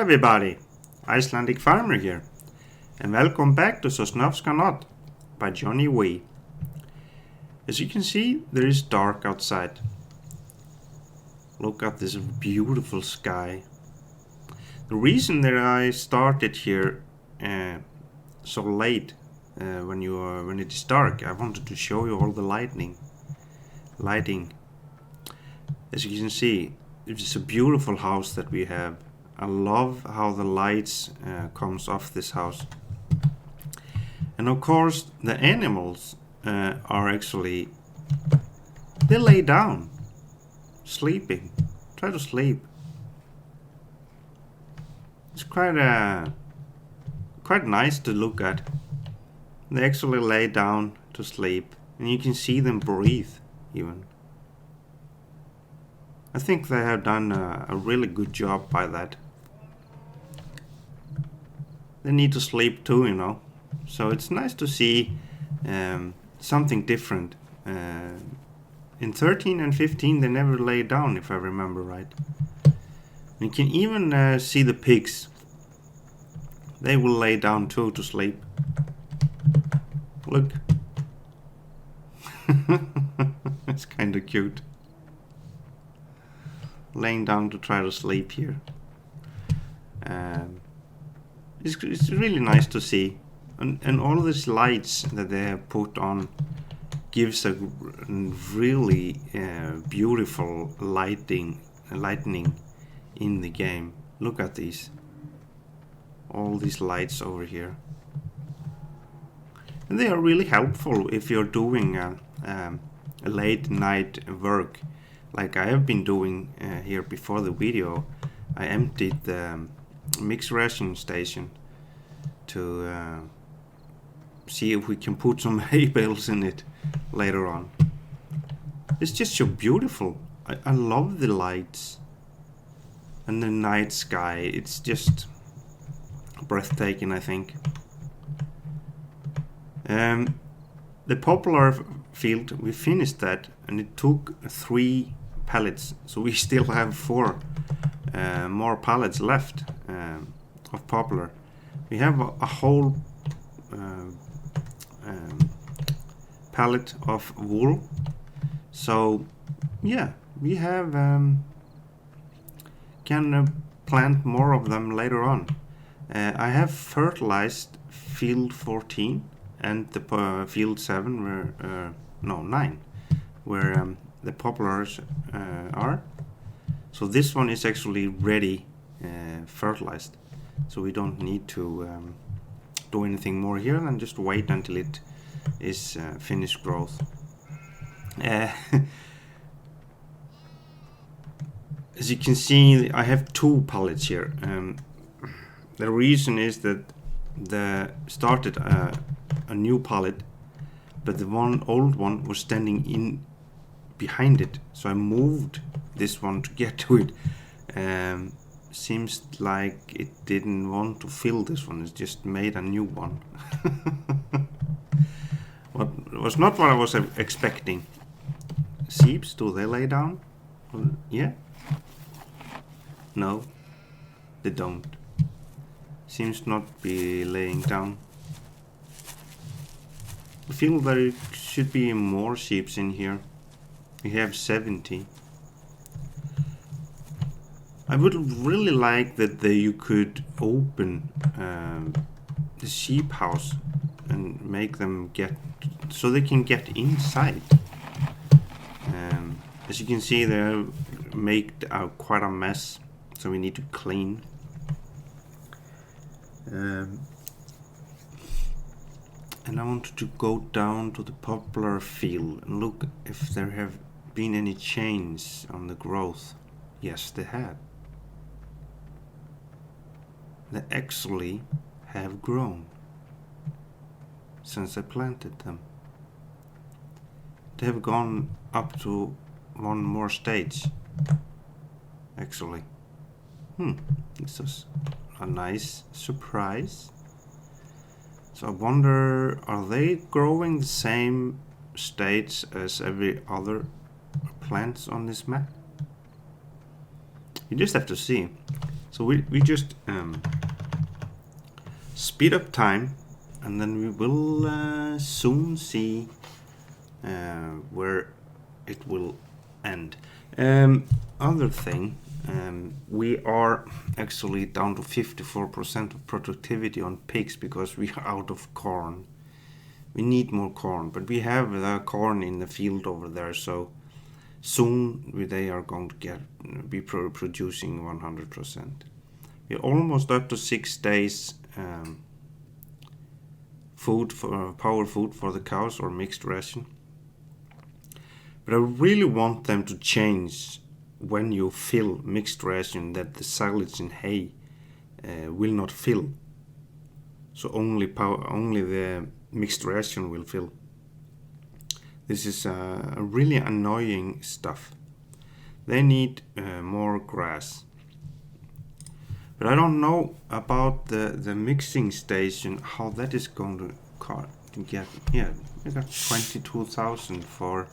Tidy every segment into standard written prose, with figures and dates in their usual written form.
everybody, Icelandic Farmer here, and welcome back to Sosnovka by Johnny Wee. As you can see, there is dark outside. Look at this beautiful sky. The reason that I started here so late when it is dark, I wanted to show you all the lighting. As you can see, it's a beautiful house that we have. I love how the lights comes off this house. And of course the animals are actually, they lay down, sleeping, try to sleep. It's quite nice to look at. They actually lay down to sleep and you can see them breathe even. I think they have done a really good job by that. They need to sleep too, you know. So it's nice to see something different. In 13 and 15 they never lay down, if I remember right. You can even see the pigs. They will lay down too to sleep. Look. It's kind of cute. Laying down to try to sleep here. It's really nice to see, and all these lights that they have put on gives a really beautiful lightning in the game. Look at these, all these lights over here, and they are really helpful if you're doing a late night work, like I have been doing here before the video. I emptied the mixed ration station to see if we can put some hay bales in it later on. It's just so beautiful. I love the lights and the night sky. It's just breathtaking, I think. The poplar field, we finished that and it took 3 pallets, so we still have 4 more pallets left of poplar. We have a whole pallet of wool, so yeah, we have can plant more of them later on. I have fertilized field 14 and the field 7 where 9 where the poplars are. So this one is actually ready, fertilized, so we don't need to do anything more here and just wait until it is finished growth. As you can see, I have 2 pallets here. The reason is that the started a new pallet, but the old one was standing in behind it, so I moved this one to get to it. Seems like it didn't want to fill this one. It just made a new one. What was not what I was expecting. Sheeps, do they lay down? Yeah. No, they don't. Seems not be laying down. I feel there should be more sheep in here. We have 70. I would really like that you could open the sheep house and make them so they can get inside. As you can see, they make quite a mess, so we need to clean. And I wanted to go down to the poplar field and look if there have been any change on the growth. Yes, they have. They actually have grown since I planted them. They have gone up to 1 more stage, actually. This is a nice surprise. So I wonder, are they growing the same stage as every other plants on this map? You just have to see. So we just speed up time, and then we will soon see where it will end. Other thing, we are actually down to 54% of productivity on pigs because we are out of corn. We need more corn, but we have corn in the field over there, so soon they are going to be producing 100%. We're almost up to 6 days power food for the cows, or mixed ration. But I really want them to change when you fill mixed ration, that the silage and hay will not fill. So only the mixed ration will fill. This is really annoying stuff. They need more grass. But I don't know about the mixing station, how that is going to get. Yeah, we got 22,000 for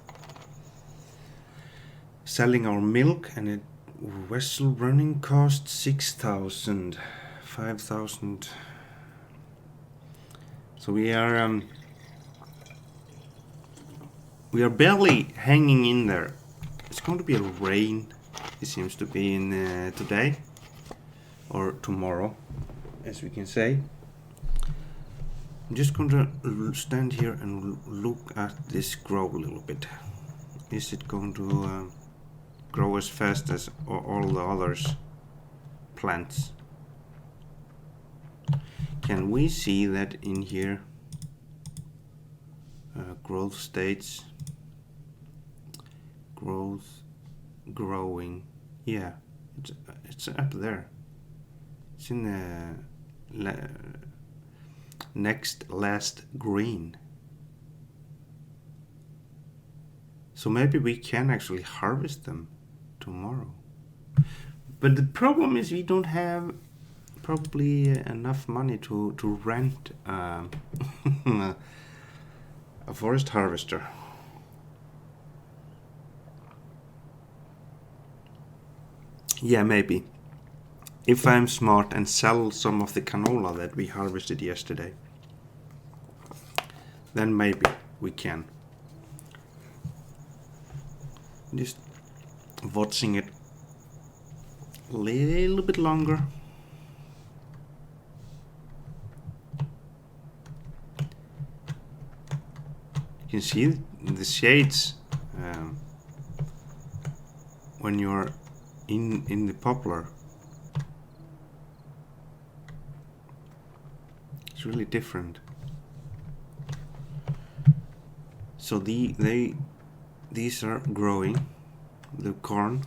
selling our milk, and a vessel running cost 6,000, 5,000. So we are barely hanging in there. It's going to be a rain. It seems to be in today or tomorrow, as we can say. I'm just going to stand here and look at this grow a little bit. Is it going to grow as fast as all the others plants? Can we see that in here? Growth states, growing. Yeah, it's up there. It's in the next last green. So maybe we can actually harvest them tomorrow. But the problem is we don't have probably enough money to rent a forest harvester. Yeah, maybe. If I'm smart and sell some of the canola that we harvested yesterday, then maybe we can. Just watching it a little bit longer. You can see the shades when you're in the poplar. It's really different. So these are growing, the corn.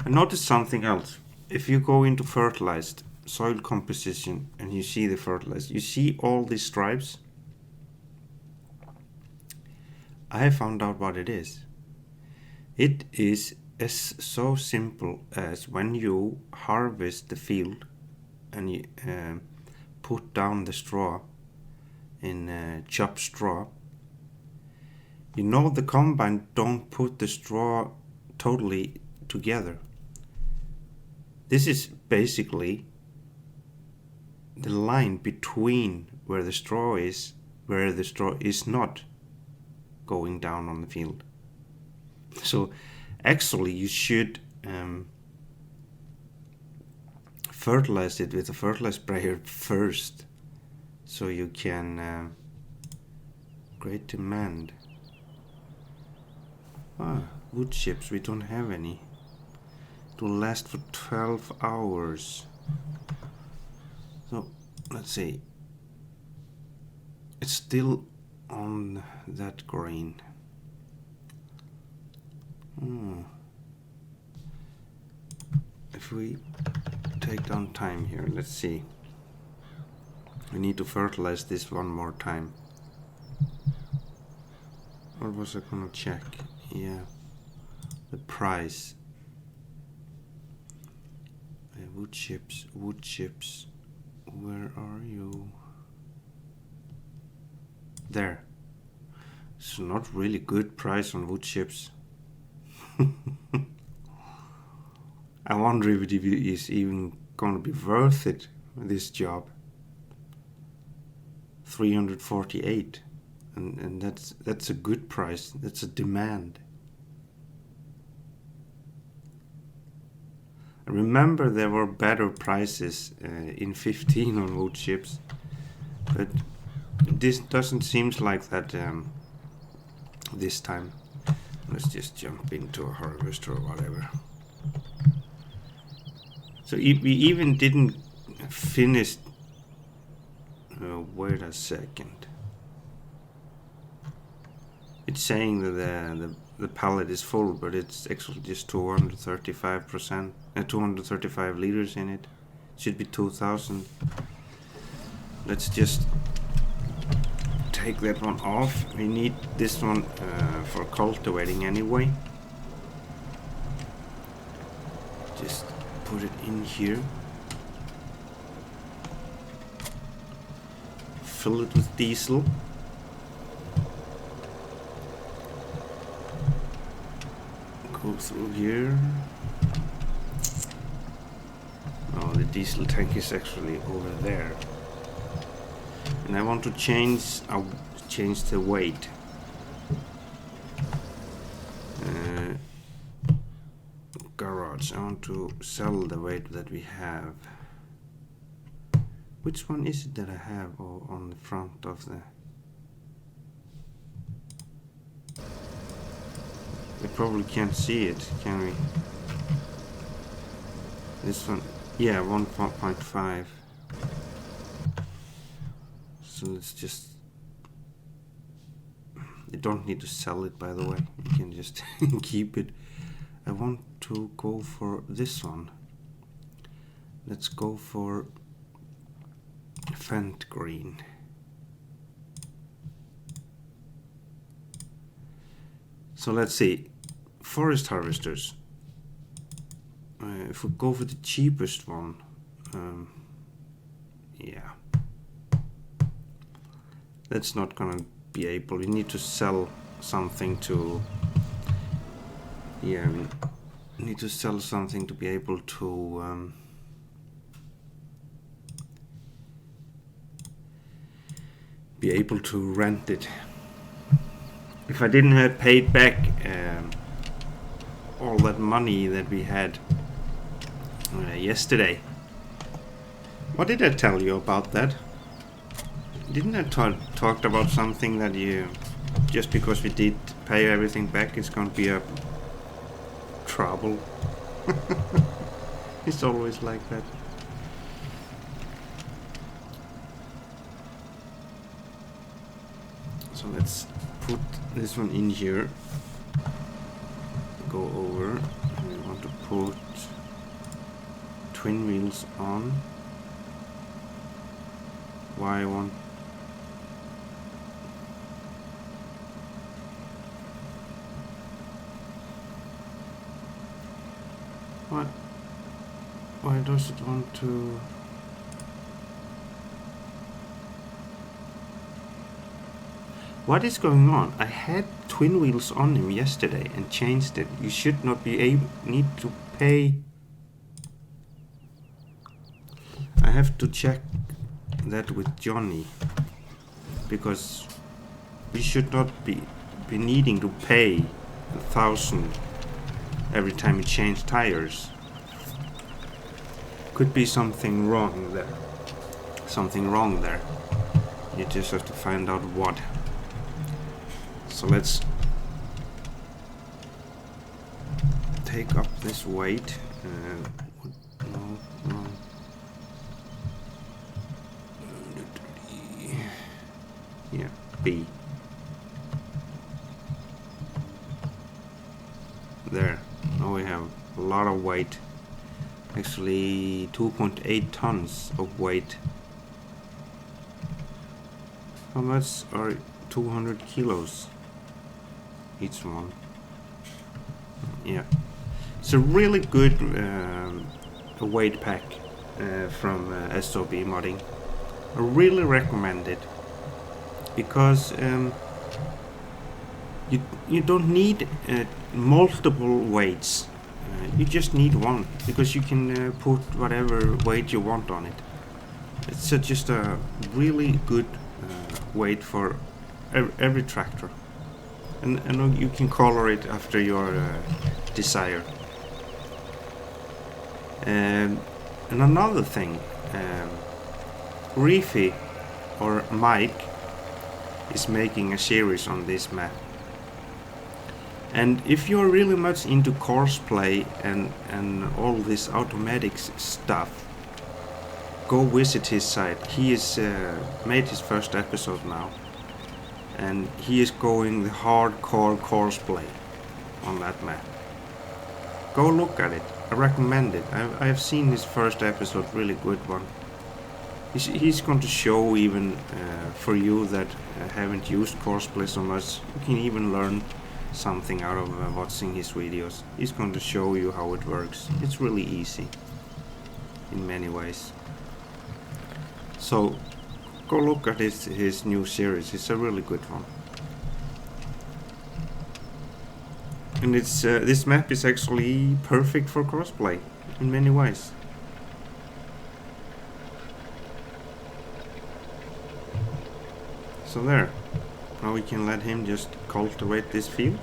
I noticed something else. If you go into fertilized soil composition and you see the fertilized, you see all these stripes. I have found out what it is. It is as so simple as when you harvest the field and you put down the straw in chopped straw. You know the combine don't put the straw totally together. This is basically the line between where the straw is not going down on the field. So actually you should fertilize it with a fertilizer sprayer first, so you can great demand. Wood chips, we don't have any. It will last for 12 hours. So let's see. It's still on that grain. If we take down time here, let's see. We need to fertilize this one more time. What was I gonna check? Yeah, the price. Wood chips, where are you? There. It's not really good price on wood chips. I wonder if it is even going to be worth it, this job. 348, and that's a good price. That's a demand. I remember there were better prices in 15 on wood chips, but this doesn't seem like that this time. Let's just jump into a harvester or whatever. So we even didn't finish. Wait a second. It's saying that the pallet is full, but it's actually just 235%, 235 liters in it. Should be 2,000. Let's just take that one off. We need this one for cultivating anyway. Just put it in here. Fill it with diesel. Go through here. Oh, the diesel tank is actually over there. And I want to change the weight. Garage. I want to sell the weight that we have. Which one is it that I have on the front of the... We probably can't see it, can we? This one, yeah, 1.5. So let's just... You don't need to sell it, by the way. You can just keep it. I want to go for this one. Let's go for Fent green. So let's see, forest harvesters. If we go for the cheapest one, yeah, that's not gonna be able. We need to sell something to. Yeah, we need to sell something to be able to. Be able to rent it. If I didn't have paid back all that money that we had yesterday. What did I tell you about that? Didn't I talked about something that you, just because we did pay everything back, it's going to be a trouble? It's always like that. So let's put this one in here. Go over. And we want to put twin wheels on. Why I want... What? Why does it want to... What is going on? I had twin wheels on him yesterday and changed it. You should not be able... need to pay... I have to check that with Johnny, because we should not be needing to pay 1,000 every time we change tires. Could be something wrong there. Something wrong there. You just have to find out what. So let's take up this weight. No. Yeah, B. There. Now we have a lot of weight. Actually 2.8 tons of weight. How much are 200 kilos each one? Yeah. It's a really good weight pack from SOB modding. I really recommend it, because You don't need multiple weights. You just need one, because you can put whatever weight you want on it. It's just a really good weight for every tractor, and you can color it after your desire. And another thing, Reefy or Mike is making a series on this map. And if you're really much into courseplay and all this automatics stuff, go visit his site. He has made his first episode now, and he is going the hardcore courseplay on that map. Go look at it. I recommend it. I have seen his first episode, really good one. He's going to show even for you that haven't used courseplay so much, you can even learn something out of watching his videos. He's going to show you how it works. It's really easy in many ways. So go look at his new series. It's a really good one. And it's this map is actually perfect for crossplay in many ways. So there. Now we can let him just cultivate this field.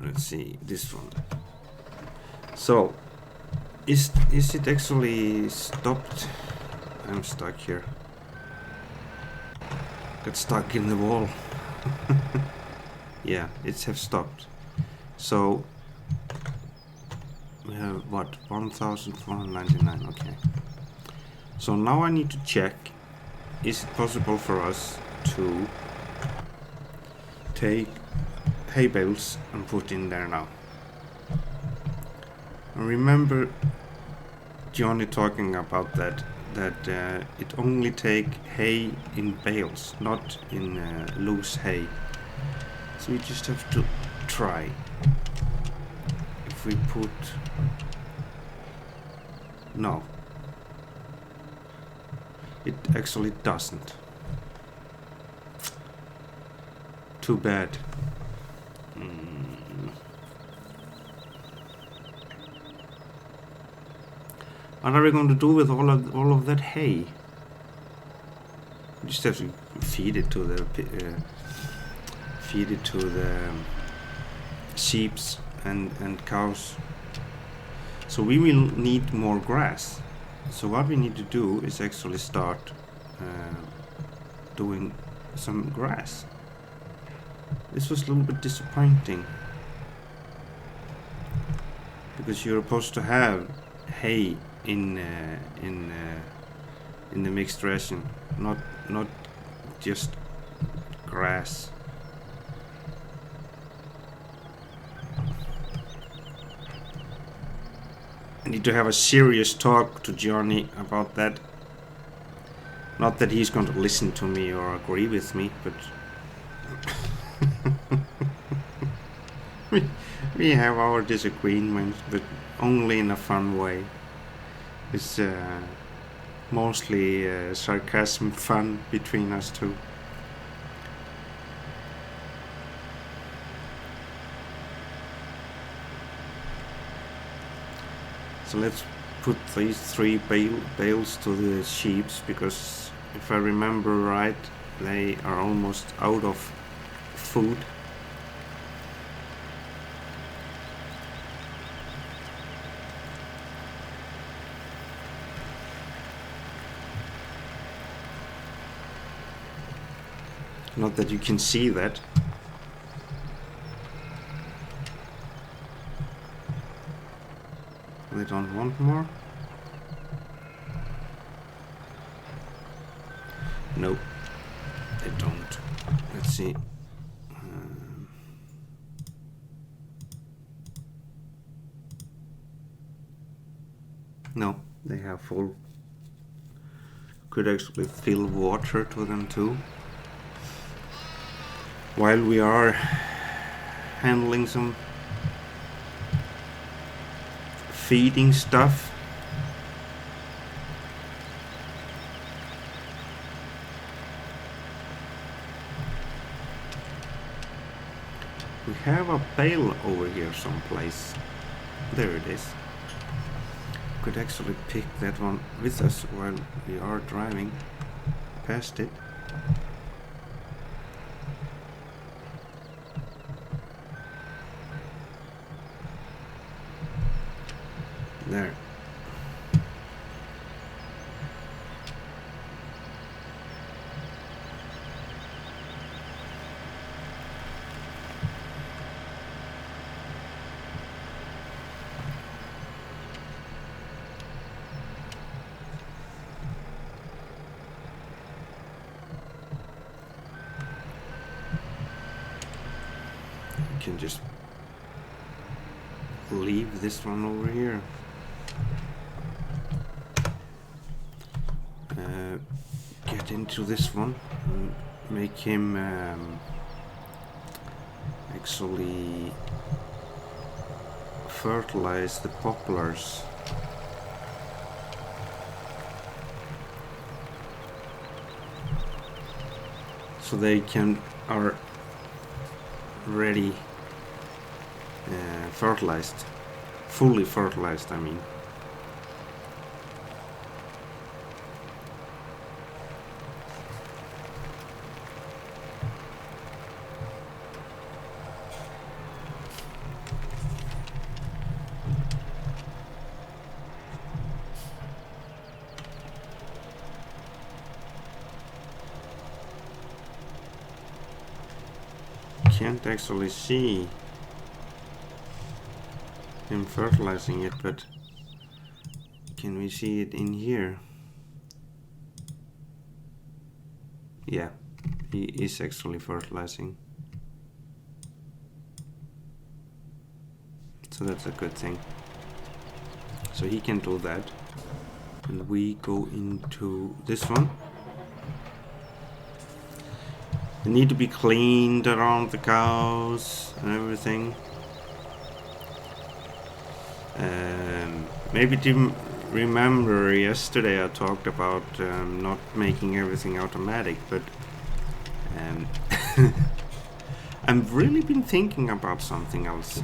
Let's see, this one. So, is it actually stopped? I'm stuck here. Got stuck in the wall. Yeah, it's have stopped. So we have what, 1,499. Okay. So now I need to check, is it possible for us to take hay bales and put in there now? I remember Johnny talking about that it only take hay in bales, not in loose hay. So we just have to try. If we put... No. It actually doesn't. Too bad. What are we going to do with all of that hay? We just have to feed it to the sheeps and cows. So we will need more grass. So what we need to do is actually start doing some grass. This was a little bit disappointing, because you're supposed to have hay in the mixed ration, not just grass. I need to have a serious talk to Johnny about that. Not that he's going to listen to me or agree with me, but we have our disagreements, but only in a fun way. It's mostly sarcasm fun between us two. So let's put these 3 bales to the sheep, because if I remember right, they are almost out of food. Not that you can see that. They don't want more? Nope, they don't. Let's see. No, they have full. Could actually fill water to them too. While we are handling some feeding stuff. have a pail over here someplace. There it is. Could actually pick that one with us while we are driving past it. There. Can just leave this one over here. Get into this one and make him actually fertilize the poplars. So they are ready, fertilized, fully fertilized, I mean. Can't actually see him fertilizing it, but can we see it in here? Yeah, he is actually fertilizing. So that's a good thing. So he can do that. And we go into this one. They need to be cleaned around the cows and everything. Maybe to remember yesterday I talked about not making everything automatic, but I've really been thinking about something else.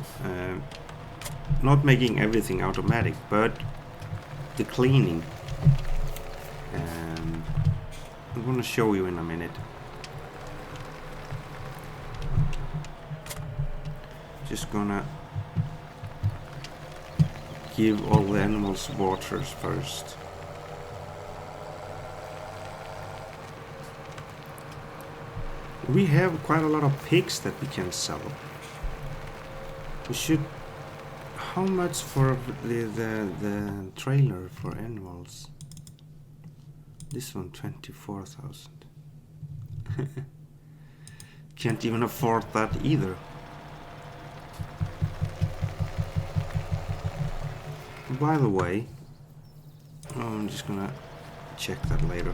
Not making everything automatic, but the cleaning. I'm gonna show you in a minute. Just gonna give all the animals waters first. We have quite a lot of pigs that we can sell. We should. How much for the trailer for animals? This one 24,000. Can't even afford that either. By the way, I'm just gonna check that later.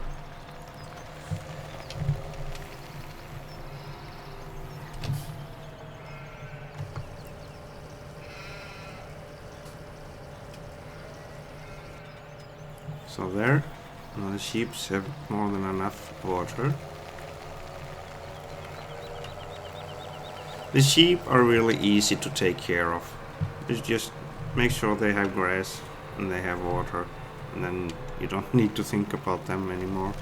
So there, now the sheep have more than enough water. The sheep are really easy to take care of. It's just make sure they have grass and they have water, and then you don't need to think about them anymore.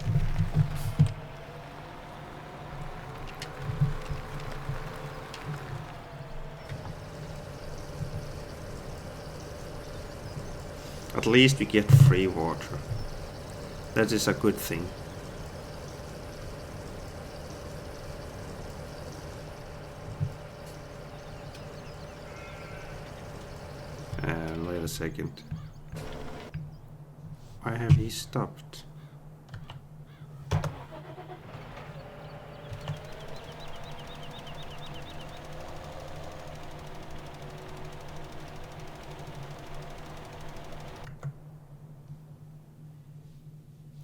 At least we get free water. That is a good thing. Wait a second. Why have he stopped?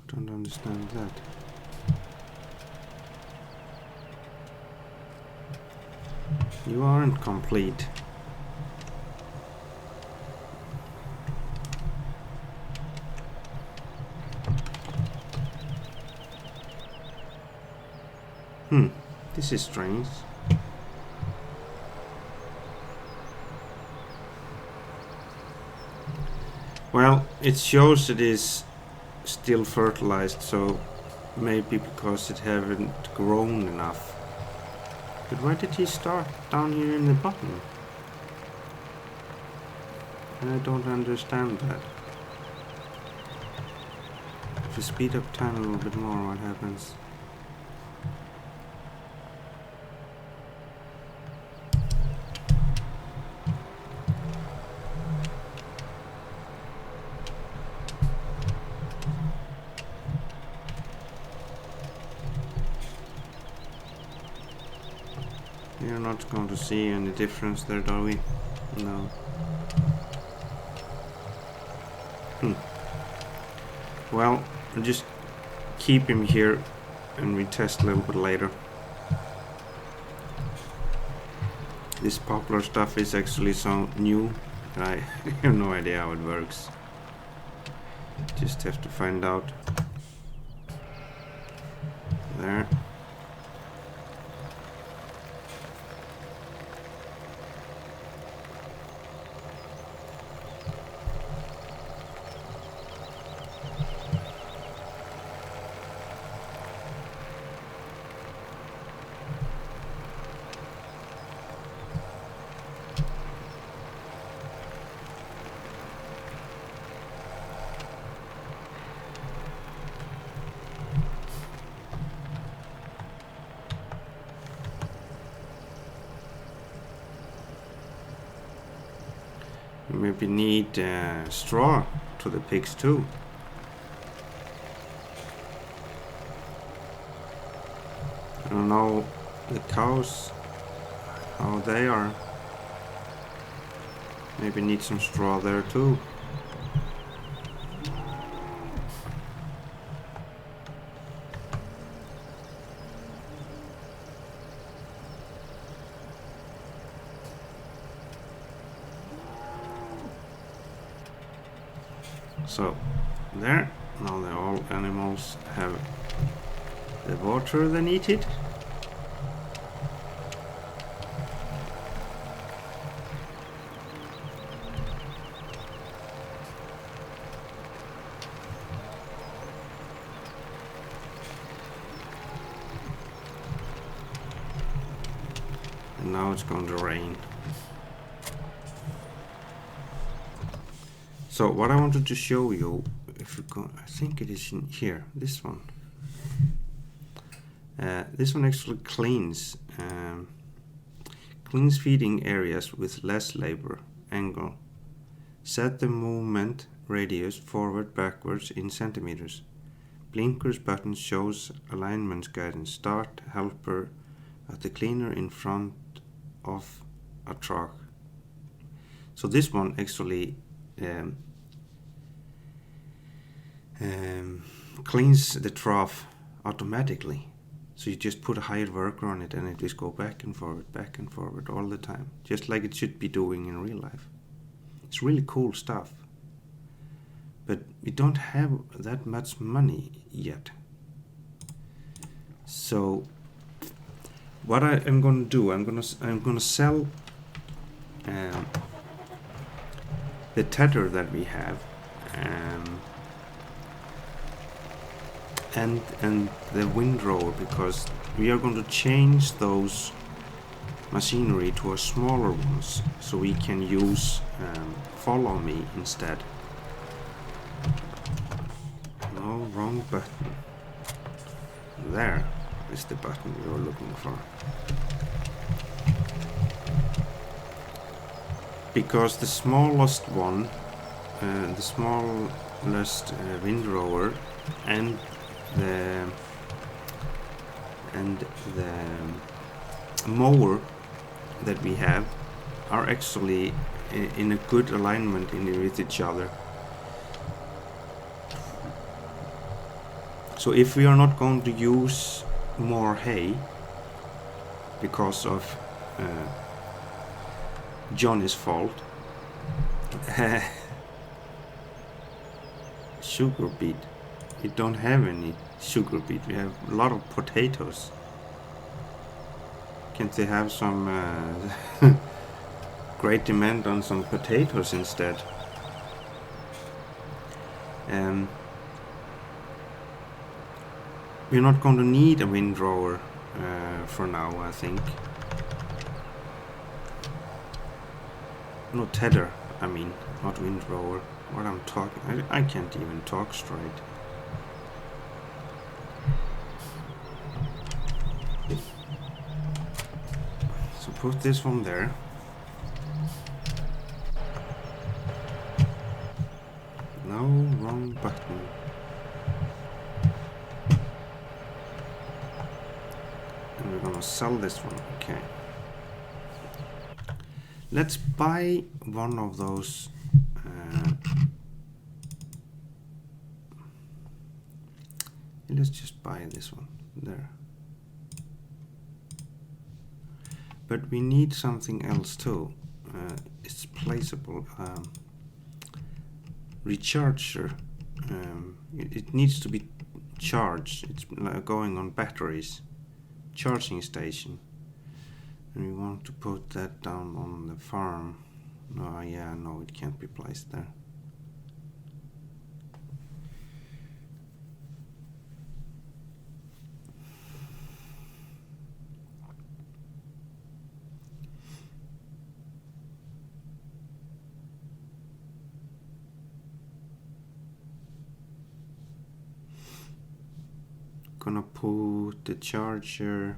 Don't understand that. You aren't complete. This is strange. Well, it shows it is still fertilized, so maybe because it haven't grown enough. But why did he start down here in the bottom? I don't understand that. If you speed up time a little bit more, what happens? We're not going to see any difference there, are we? No. Well, I'll just keep him here and we test a little bit later. This popular stuff is actually so new that I have no idea how it works. Just have to find out. There. Maybe need straw to the pigs too. I don't know the cows, how they are. Maybe need some straw there too. So, there, now all animals have the water they needed. And now it's going to rain. So what I wanted to show you, if you go, I think it is in here, this one. This one actually cleans feeding areas with less labor. Angle. Set the movement radius forward backwards in centimeters. Blinkers button shows alignment guidance. Start helper at the cleaner in front of a truck. So this one actually cleans the trough automatically. So you just put a hired worker on it and it just go back and forward all the time, just like it should be doing in real life. It's really cool stuff, but we don't have that much money yet. So what I am going to do, I'm going to sell the tether that we have, and the windrower, because we are going to change those machinery to a smaller ones so we can use follow me instead. No, wrong button. There is the button we were looking for. Because the smallest one, the smallest windrower and the mower that we have are actually in a good alignment with each other. So if we are not going to use more hay because of Johnny's fault, sugar beet. We don't have any sugar beet. We have a lot of potatoes. Can't they have some great demand on some potatoes instead? Um, we're not going to need a windrower for now, I think. No, tether, I mean, not windrower. What I'm talking, I can't even talk straight. So put this one there. No, wrong button. And we're gonna sell this one, okay. Let's buy one of those. Let's just buy this one there. But we need something else too. It's placeable. Recharger. It needs to be charged. It's going on batteries. Charging station. And we want to put that down on the farm. No, yeah, no, it can't be placed there. Gonna put the charger.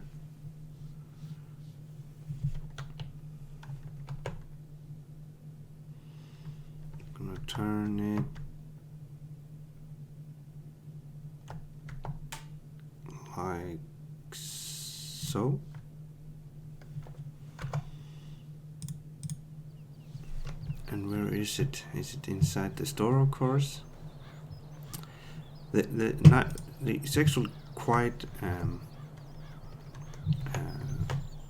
Gonna turn it like so. And where is it? Is it inside the store, of course? It's actually quite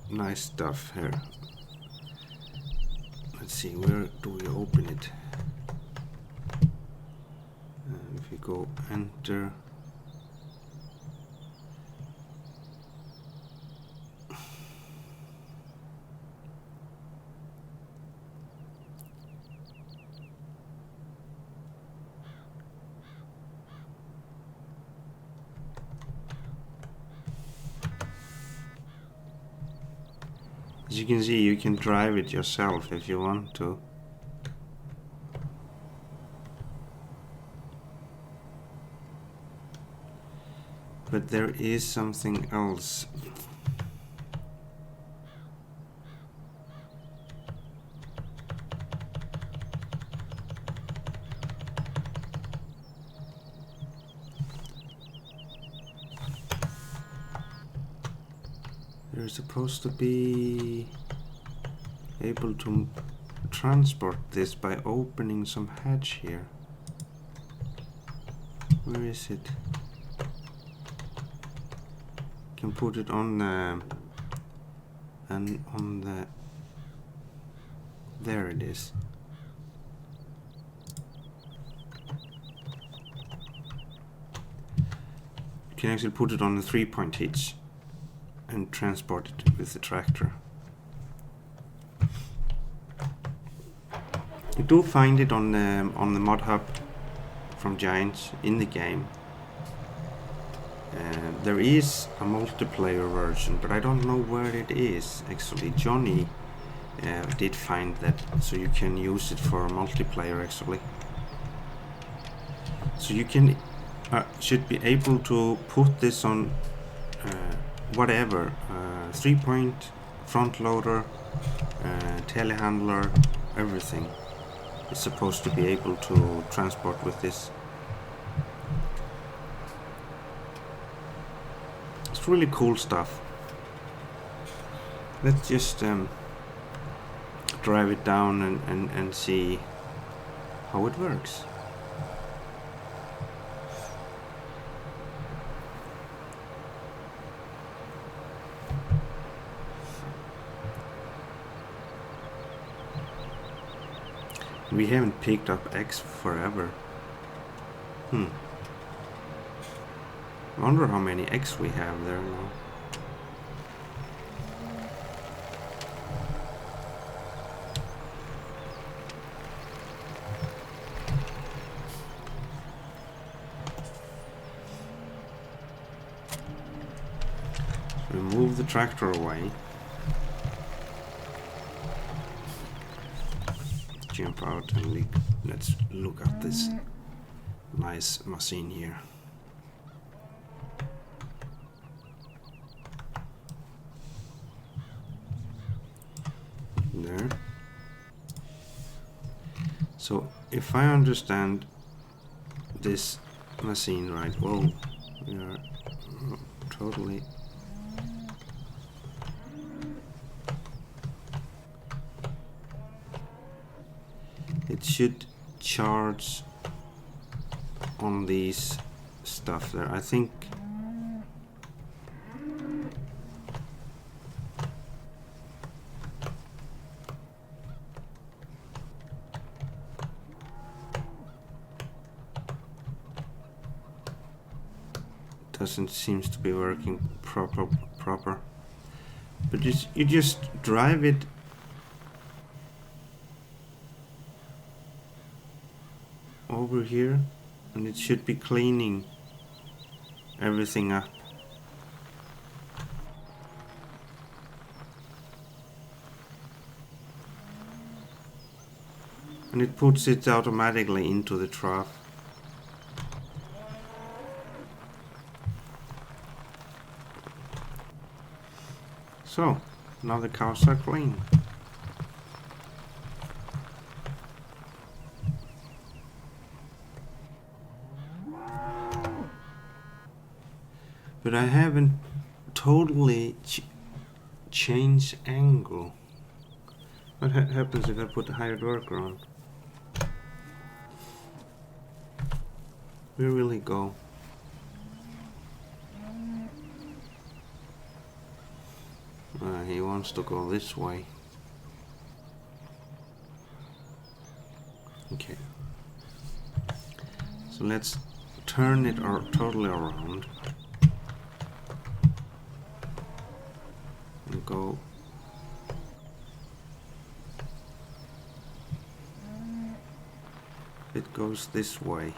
nice stuff here. Let's see, where do we open it? If we go enter. As you can see, you can drive it yourself if you want to. But there is something else. You're supposed to be able to transport this by opening some hatch here. Where is it? Can put it on the and on the there it is. You can actually put it on the 3-point hitch and transport it with the tractor. You do find it on the mod hub from Giants in the game. There is a multiplayer version, but I don't know where it is actually. Johnny did find that, so you can use it for multiplayer actually. So you can should be able to put this on whatever 3-point, front loader, telehandler, everything is supposed to be able to transport with this. It's really cool stuff. Let's just drive it down and see how it works. We haven't picked up X forever. I wonder how many X we have there now. tractor away. Jump out and let's look at this nice machine here. There. So if I understand this machine right, whoa, we are totally. It should charge on these stuff there. I think doesn't seems to be working proper. But you just drive it over here and it should be cleaning everything up. And it puts it automatically into the trough. So, now the cows are clean. But I haven't totally changed angle. What happens if I put a higher worker on? Where will he go? He wants to go this way. Okay. So let's turn it totally around. And go. It goes this way.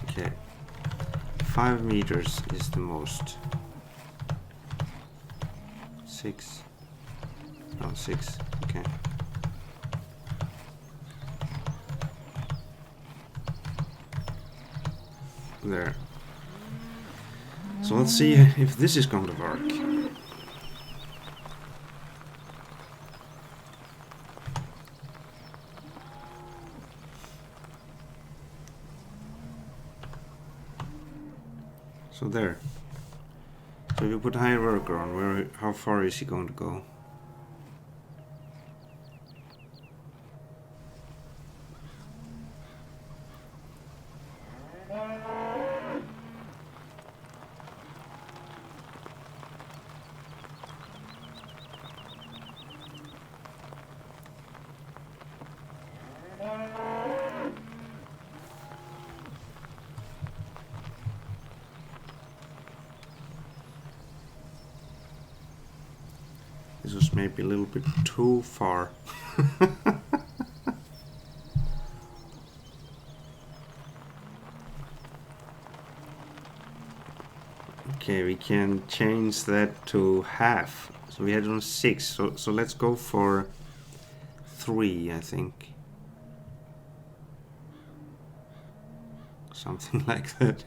Okay, 5 meters is the most. 6. Oh, 6. Okay. There. So let's see if this is going to work. So there. So if you put higher worker on, how far is he going to go? This was maybe a little bit too far. Okay, we can change that to half. So we had on 6. So let's go for 3, I think. Something like that.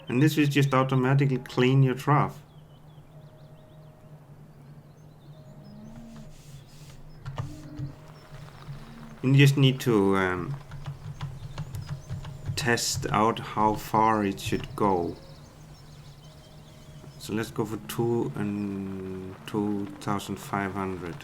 And this will just automatically clean your trough. You just need to test out how far it should go. So let's go for 2,500.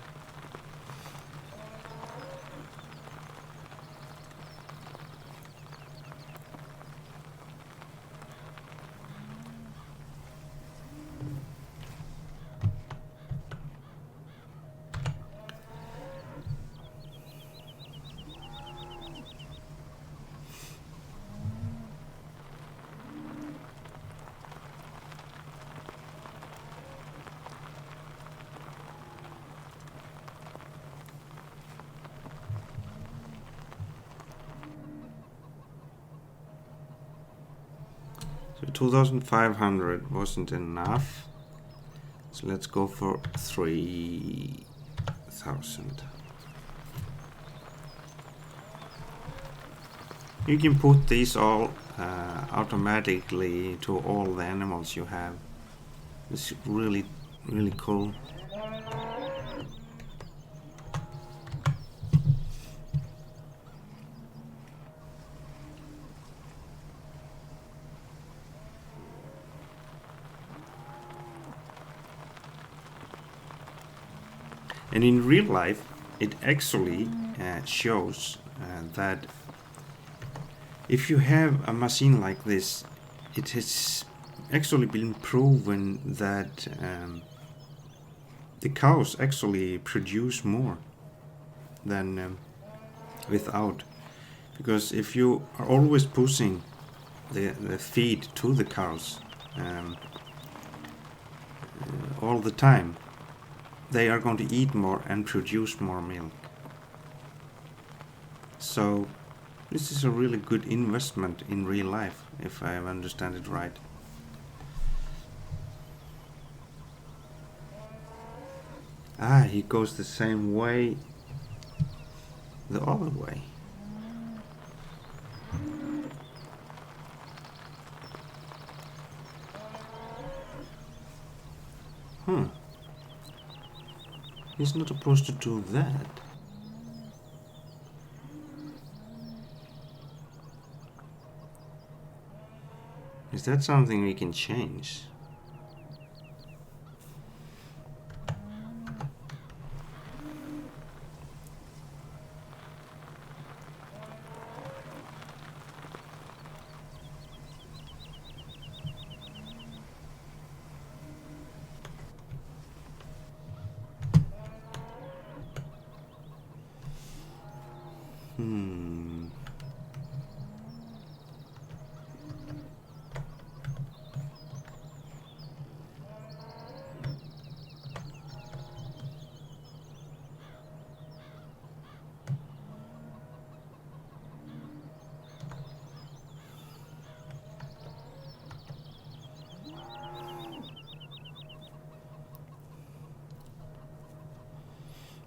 So 2,500 wasn't enough. So let's go for 3,000. You can put these all automatically to all the animals you have. It's really, really cool. And in real life, it actually shows that if you have a machine like this, it has actually been proven that the cows actually produce more than without. Because if you are always pushing the feed to the cows all the time, they are going to eat more and produce more milk. So this is a really good investment in real life, if I understand it right. Ah, he goes the same way the other way. He's not supposed to do that. Is that something we can change?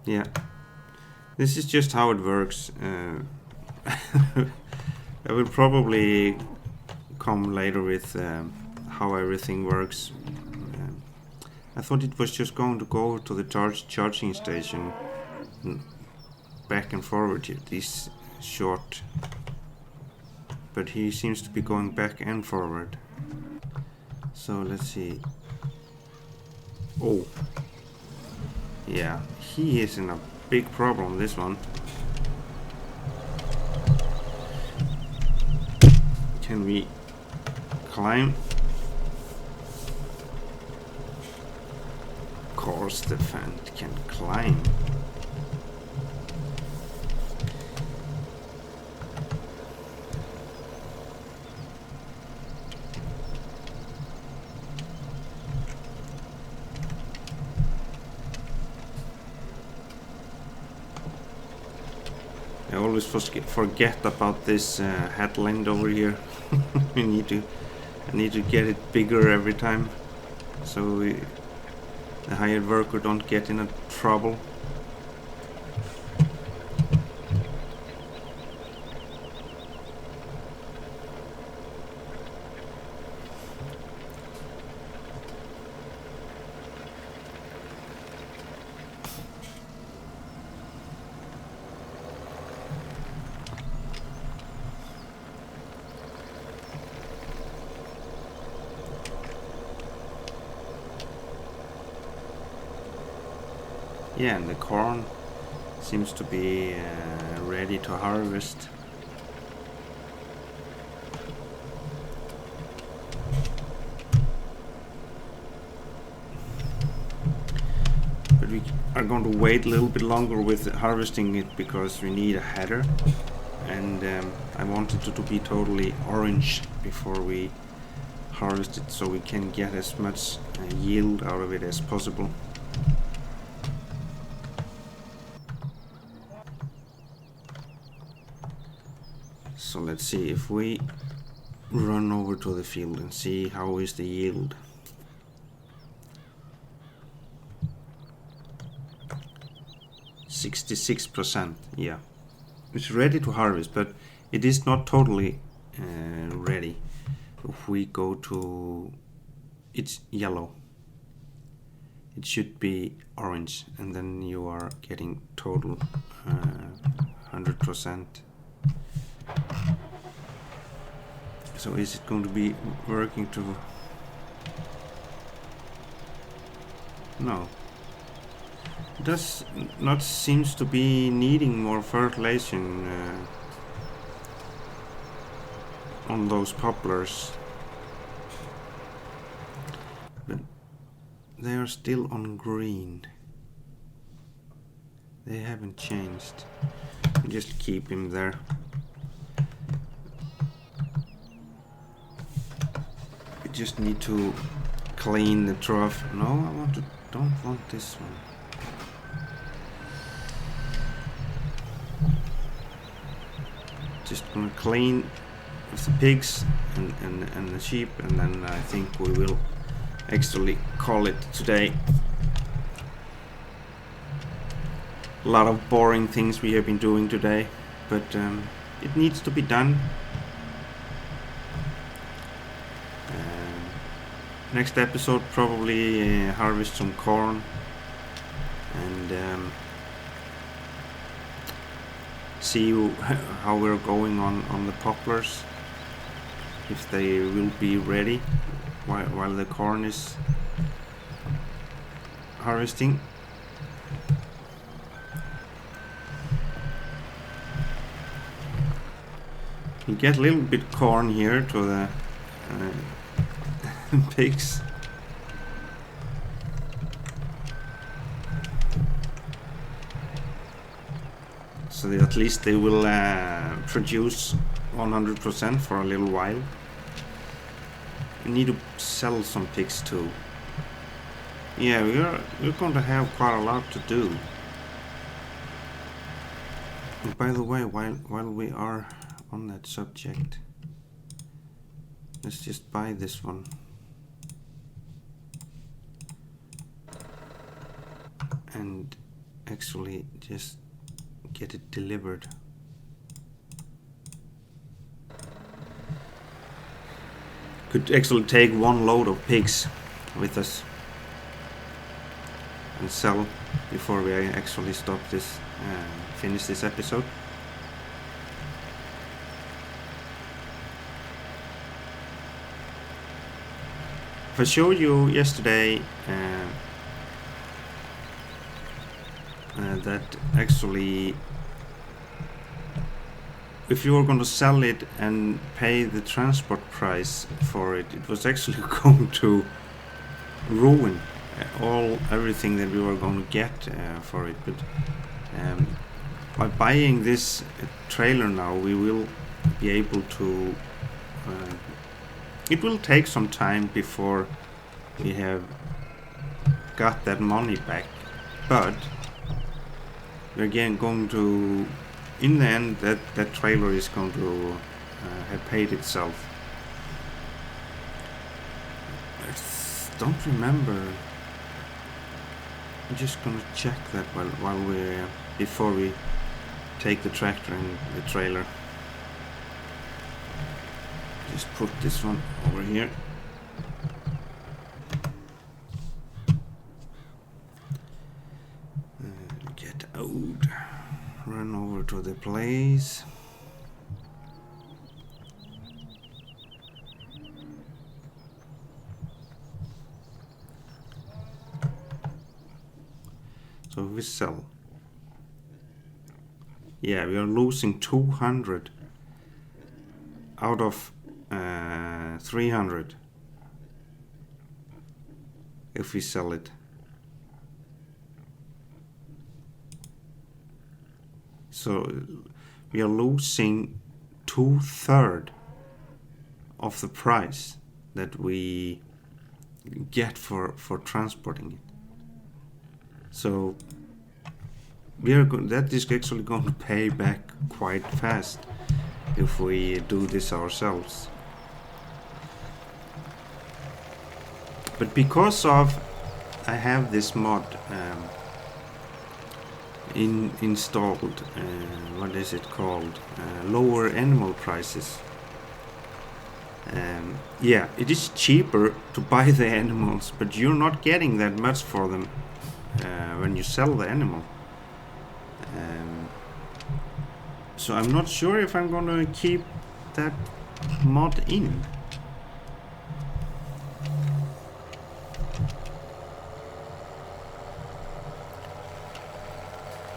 Yeah, this is just how it works. I will probably come later with how everything works. I thought it was just going to go to the charging station back and forward this short, but he seems to be going back and forward. So let's see. Oh, yeah, he is in a big problem, this one. Can we climb? Of course the fan can climb. I always forget about this headland over here. I need to get it bigger every time, so the hired worker don't get in a trouble. Yeah, and the corn seems to be ready to harvest. But we are going to wait a little bit longer with harvesting it because we need a header, and I wanted it to be totally orange before we harvest it, so we can get as much yield out of it as possible. So let's see, if we run over to the field and see how is the yield. %66%, yeah. It's ready to harvest, but it is not totally ready. If we go to, it's yellow. It should be orange, and then you are getting total 100%. So is it going to be working to? No. It does not seems to be needing more fertilization on those poplars. But they are still on green. They haven't changed. Just keep him there. We just need to clean the trough. No, don't want this one. Just gonna clean with the pigs and the sheep, and then I think we will actually call it today. A lot of boring things we have been doing today, but it needs to be done. Next episode probably harvest some corn and see how we're going on the poplars, if they will be ready while the corn is harvesting. You get a little bit corn here to the pigs. So that at least they will produce 100% for a little while. We need to sell some pigs too. Yeah, we're going to have quite a lot to do. And by the way, while we are on that subject, let's just buy this one. And actually just get it delivered. Could actually take one load of pigs with us and sell before we actually stop this, finish this episode. If I showed you yesterday that actually if you were going to sell it and pay the transport price for it, it was actually going to ruin everything that we were going to get for it. But by buying this trailer now, we will be able to it will take some time before we have got that money back, but we're again going to, in the end, that trailer is going to have paid itself. I don't remember. I'm just gonna check that while we before we take the tractor and the trailer. Just put this one over here. Get out. Run over to the place. So we sell. Yeah, we are losing 200 out of 300 if we sell it. So we are losing 2/3 of the price that we get for transporting it. So we are that is actually going to pay back quite fast if we do this ourselves. But because of I have this mod installed, what is it called, lower animal prices. Yeah, it is cheaper to buy the animals, but you're not getting that much for them when you sell the animal. So I'm not sure if I'm gonna keep that mod in.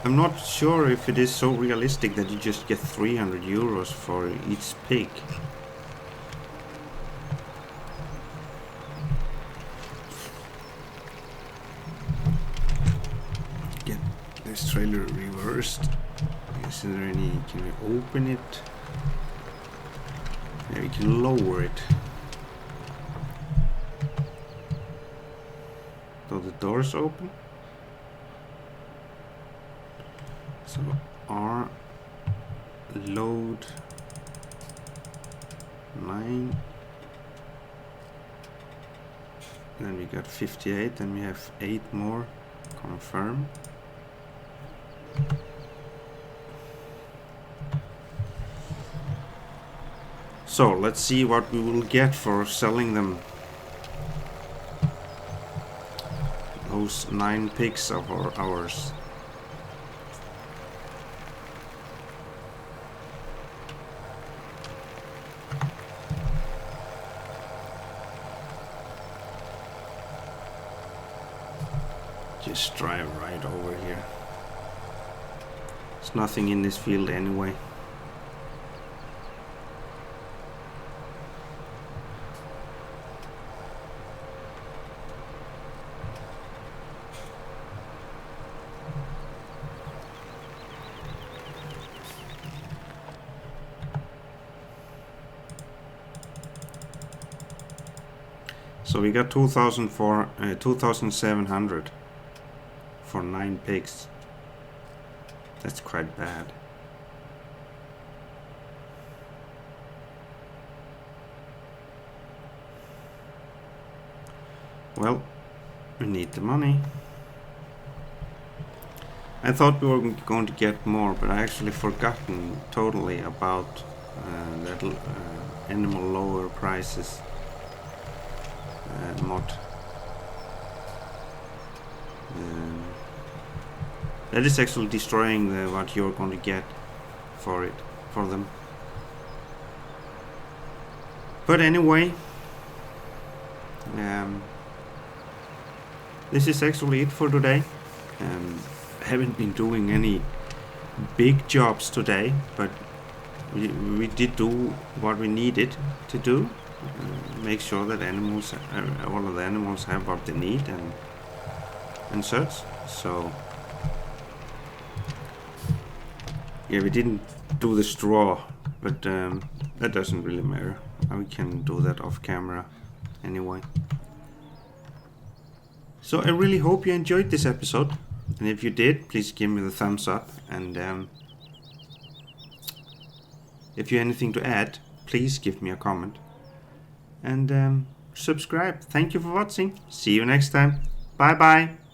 I'm not sure if it is so realistic that you just get 300 euros for each pig. Get this trailer reversed. Is there any... can we open it? Yeah, we can lower it. So the doors open. So R load 9. Then we got 58, then we have 8 more. Confirm. So let's see what we will get for selling them. Those 9 pigs of ours. Just drive right over here. There's nothing in this field anyway. So we got 2,700 for 9 pigs. That's quite bad. Well, we need the money. I thought we were going to get more, but I actually forgotten totally about that animal lower prices mod. That is actually destroying what you're going to get for them. But anyway, this is actually it for today. I haven't been doing any big jobs today, but we did do what we needed to do. Make sure that all of the animals have what they need and such. So yeah, we didn't do the straw, but that doesn't really matter. We can do that off camera anyway. So I really hope you enjoyed this episode, and if you did, please give me the thumbs up, and if you have anything to add, please give me a comment. And subscribe. Thank you for watching. See you next time. Bye bye.